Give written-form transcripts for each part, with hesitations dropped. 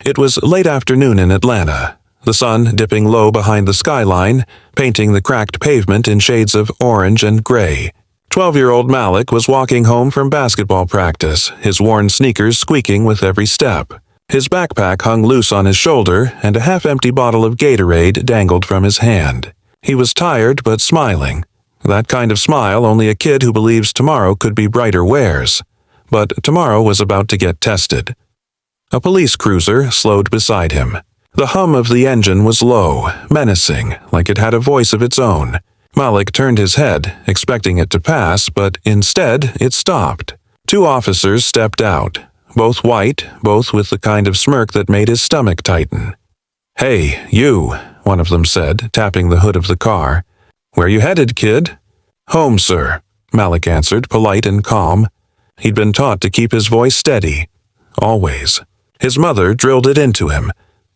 It was late afternoon in Atlanta, the sun dipping low behind the skyline, painting the cracked pavement in shades of orange and gray. 12-year-old Malik was walking home from basketball practice, his worn sneakers squeaking with every step. His backpack hung loose on his shoulder, and a half-empty bottle of Gatorade dangled from his hand. He was tired but smiling. That kind of smile only a kid who believes tomorrow could be brighter wears. But tomorrow was about to get tested. A police cruiser slowed beside him. The hum of the engine was low, menacing, like it had a voice of its own. Malik turned his head, expecting it to pass, but instead it stopped. 2 officers stepped out, both white, both with the kind of smirk that made his stomach tighten. "Hey, you," one of them said, tapping the hood of the car. "Where you headed, kid?" "Home, sir," Malik answered, polite and calm. He'd been taught to keep his voice steady. Always. His mother drilled it into him.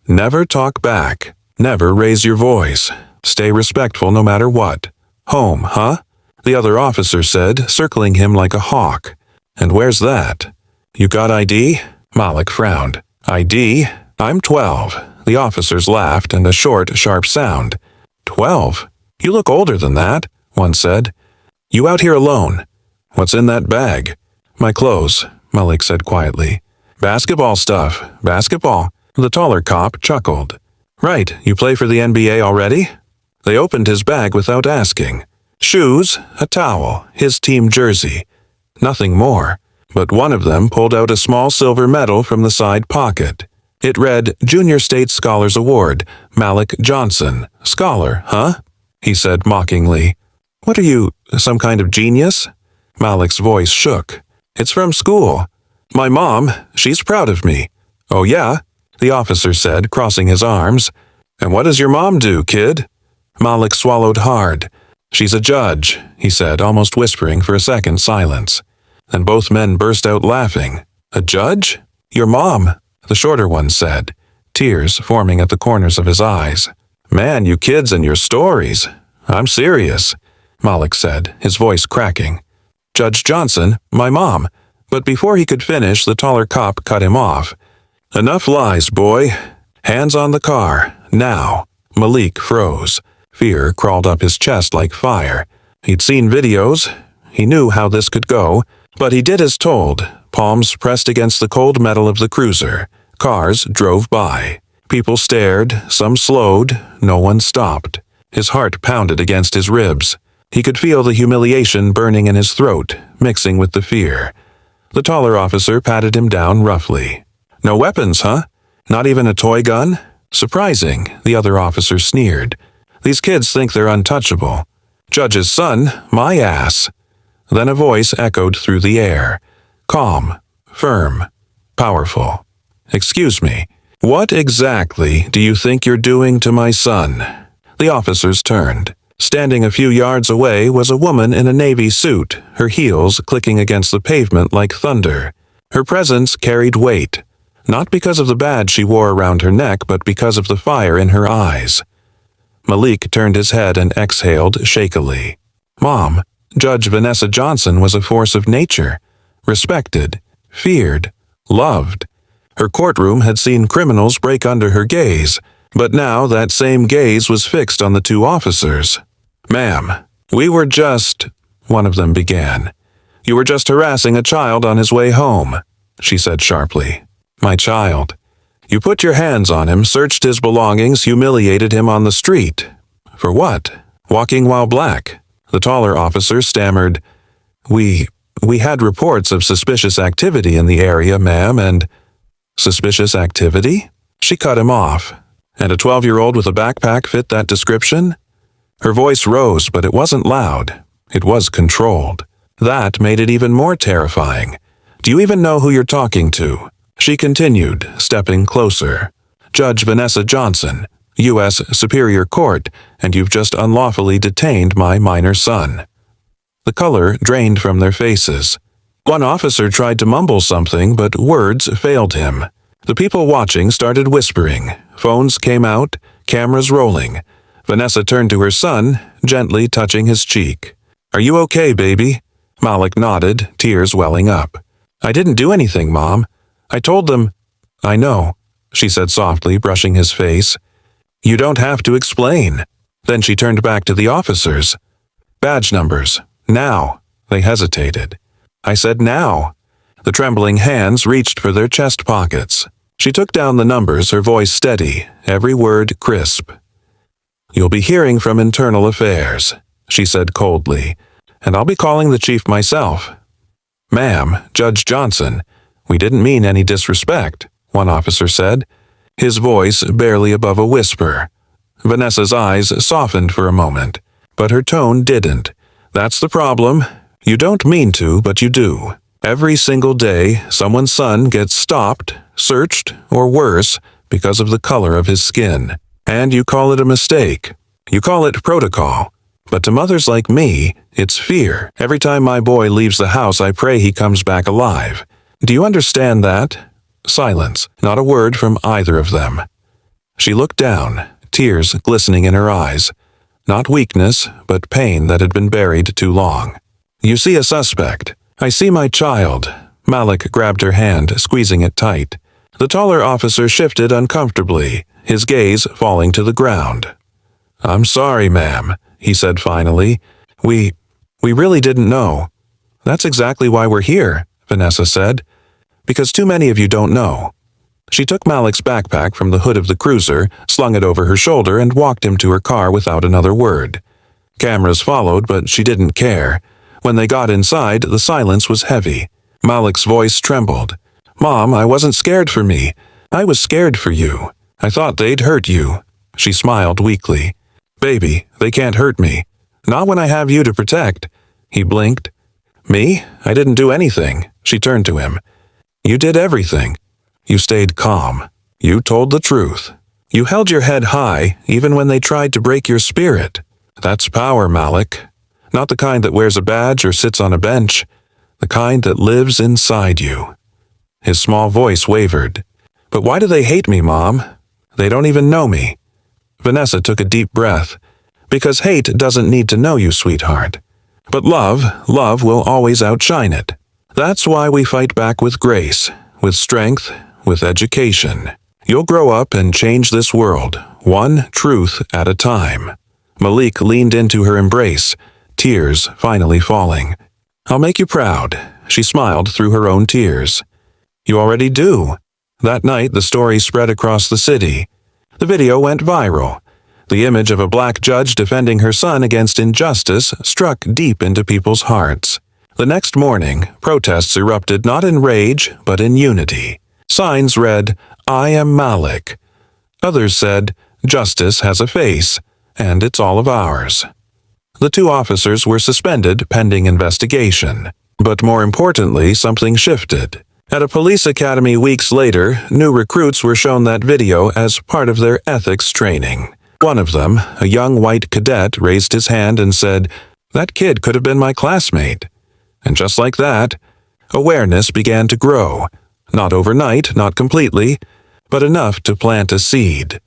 Never talk back. Never raise your voice. Stay respectful no matter what. "Home, huh?" the other officer said, circling him like a hawk. "And where's that?" "You got ID?" Malik frowned. "ID? I'm 12. The officers laughed, and a short, sharp sound. "12? You look older than that," one said. "You out here alone?" "What's in that bag?" "My clothes," Malik said quietly. "Basketball stuff. Basketball." The taller cop chuckled. "Right, you play for the NBA already?" They opened his bag without asking. Shoes, a towel, his team jersey. Nothing more. But one of them pulled out a small silver medal from the side pocket. It read, "Junior State Scholars Award, Malik Johnson. Scholar, huh?" he said mockingly. "What are you, some kind of genius?" Malik's voice shook. "It's from school. My mom, she's proud of me." "Oh yeah?" the officer said, crossing his arms. "And what does your mom do, kid?" Malik swallowed hard. "She's a judge," he said, almost whispering for a second silence. Then both men burst out laughing. "A judge? Your mom," the shorter one said, tears forming at the corners of his eyes. "Man, you kids and your stories. I'm serious," Malik said, his voice cracking. "Judge Johnson, my mom." But before he could finish, the taller cop cut him off. "Enough lies, boy. Hands on the car, now." Malik froze. Fear crawled up his chest like fire. He'd seen videos. He knew how this could go, but he did as told, palms pressed against the cold metal of the cruiser. Cars drove by. People stared, some slowed, no one stopped. His heart pounded against his ribs. He could feel the humiliation burning in his throat, mixing with the fear. The taller officer patted him down roughly. "No weapons, huh? Not even a toy gun?" "Surprising," the other officer sneered. "These kids think they're untouchable. Judge's son, my ass." Then a voice echoed through the air. Calm, firm, powerful. "Excuse me, what exactly do you think you're doing to my son?" The officers turned. Standing a few yards away was a woman in a navy suit, her heels clicking against the pavement like thunder. Her presence carried weight, not because of the badge she wore around her neck, but because of the fire in her eyes. Malik turned his head and exhaled shakily. Mom, Judge Vanessa Johnson was a force of nature, respected, feared, loved. Her courtroom had seen criminals break under her gaze, but now that same gaze was fixed on the 2 officers. "Ma'am, we were just," one of them began. "You were just harassing a child on his way home," she said sharply. "My child. You put your hands on him, searched his belongings, humiliated him on the street. For what? Walking while black." The taller officer stammered, We had reports of suspicious activity in the area, ma'am, and—" "Suspicious activity?" She cut him off. "And a 12-year-old with a backpack fit that description?" Her voice rose, but it wasn't loud. It was controlled. That made it even more terrifying. "Do you even know who you're talking to?" She continued, stepping closer. "Judge Vanessa Johnson, U.S. Superior Court, and you've just unlawfully detained my minor son." The color drained from their faces. One officer tried to mumble something, but words failed him. The people watching started whispering. Phones came out, cameras rolling. Vanessa turned to her son, gently touching his cheek. "Are you okay, baby?" Malik nodded, tears welling up. "I didn't do anything, Mom. I told them—" "I know," she said softly, brushing his face. "You don't have to explain." Then she turned back to the officers. "Badge numbers. Now." They hesitated. "I said now." The trembling hands reached for their chest pockets. She took down the numbers, her voice steady, every word crisp. "You'll be hearing from Internal Affairs," she said coldly, "and I'll be calling the chief myself." "Ma'am, Judge Johnson, we didn't mean any disrespect," one officer said, his voice barely above a whisper. Vanessa's eyes softened for a moment, but her tone didn't. "That's the problem. You don't mean to, but you do. Every single day, someone's son gets stopped, searched, or worse, because of the color of his skin. And you call it a mistake. You call it protocol. But to mothers like me, it's fear. Every time my boy leaves the house, I pray he comes back alive. Do you understand that?" Silence, not a word from either of them. She looked down, tears glistening in her eyes. Not weakness, but pain that had been buried too long. "You see a suspect. I see my child." Malik grabbed her hand, squeezing it tight. The taller officer shifted uncomfortably, his gaze falling to the ground. "I'm sorry, ma'am," he said finally. We really didn't know." "That's exactly why we're here," Vanessa said. "Because too many of you don't know." She took Malik's backpack from the hood of the cruiser, slung it over her shoulder, and walked him to her car without another word. Cameras followed, but she didn't care. When they got inside, the silence was heavy. Malik's voice trembled. "Mom, I wasn't scared for me. I was scared for you. I thought they'd hurt you." She smiled weakly. "Baby, they can't hurt me. Not when I have you to protect." He blinked. "Me? I didn't do anything." She turned to him. "You did everything. You stayed calm. You told the truth. You held your head high, even when they tried to break your spirit. That's power, Malik. Not the kind that wears a badge or sits on a bench. The kind that lives inside you." His small voice wavered. "But why do they hate me, Mom? They don't even know me." Vanessa took a deep breath. "Because hate doesn't need to know you, sweetheart. But love will always outshine it. That's why we fight back with grace, with strength, with education. You'll grow up and change this world, one truth at a time." Malik leaned into her embrace, tears finally falling. "I'll make you proud." She smiled through her own tears. "You already do." That night, the story spread across the city. The video went viral. The image of a black judge defending her son against injustice struck deep into people's hearts. The next morning, protests erupted not in rage, but in unity. Signs read, "I am Malik." Others said, "Justice has a face, and it's all of ours." The two officers were suspended pending investigation. But more importantly, something shifted. At a police academy weeks later, new recruits were shown that video as part of their ethics training. One of them, a young white cadet, raised his hand and said, "That kid could have been my classmate." And just like that, awareness began to grow. Not overnight, not completely, but enough to plant a seed.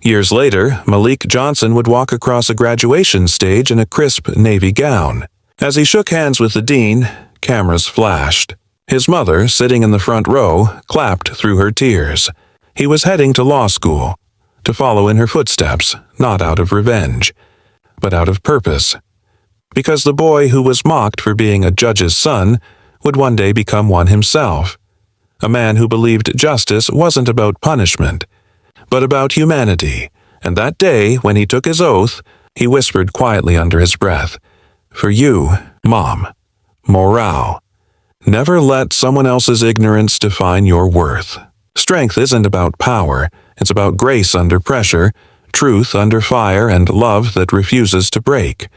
Years later, Malik Johnson would walk across a graduation stage in a crisp navy gown. As he shook hands with the dean, cameras flashed. His mother, sitting in the front row, clapped through her tears. He was heading to law school, to follow in her footsteps, not out of revenge, but out of purpose. Because the boy who was mocked for being a judge's son would one day become one himself. A man who believed justice wasn't about punishment, but about humanity. And that day, when he took his oath, he whispered quietly under his breath, "For you, Mom, morale. Never let someone else's ignorance define your worth." Strength isn't about power, it's about grace under pressure, truth under fire, and love that refuses to break.